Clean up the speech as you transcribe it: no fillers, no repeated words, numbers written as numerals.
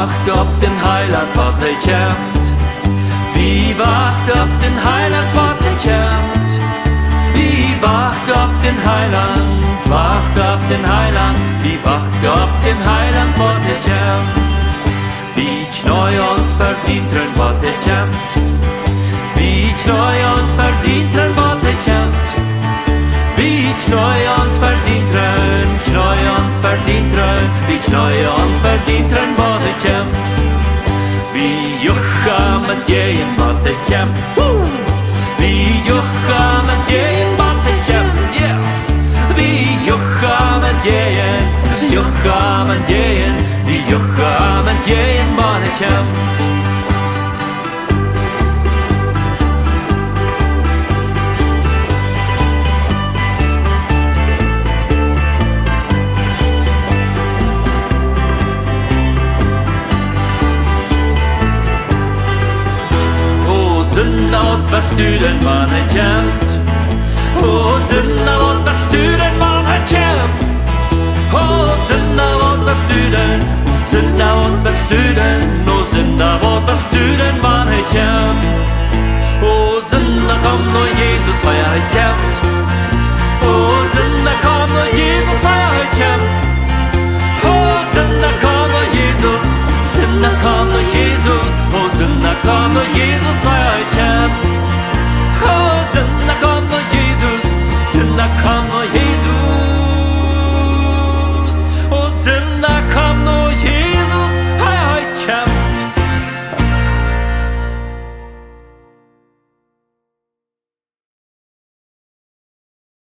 wacht op den Heiland wat hij komt. Wie wacht op den Heiland wat hij komt. Wie wacht op den Heiland, wacht op den Heiland. Wie wacht op den Heiland wat hij komt. Wie knoi ons verzinteren wat hij komt. Wie knoi ons verzinteren wat hij komt. Wie knoi ons verzinteren, knoi ons verzinteren. Wie knoi ons verzinteren wat hij komt. Wie jucha met jeën wat hij komt. Wie jucha met jeën wat hij komt. Yeah. Wie jucha met jeën, jucha met jeën. Wie jucha met jeën wat hij komt. Was sturen man het komt. Oh, zondag wat was sturen man het komt. Oh, zondag wat was sturen. Zondag wat was sturen. Oh, zondag wat was sturen man het komt. Oh, zondag kom door Jezus waar hij het komt. Oh, zondag kom door Jezus waar hij het komt. Oh, zondag kom door Jezus. Zondag kom door Jezus. Oh, zondag kom door Jezus waar hij het komt.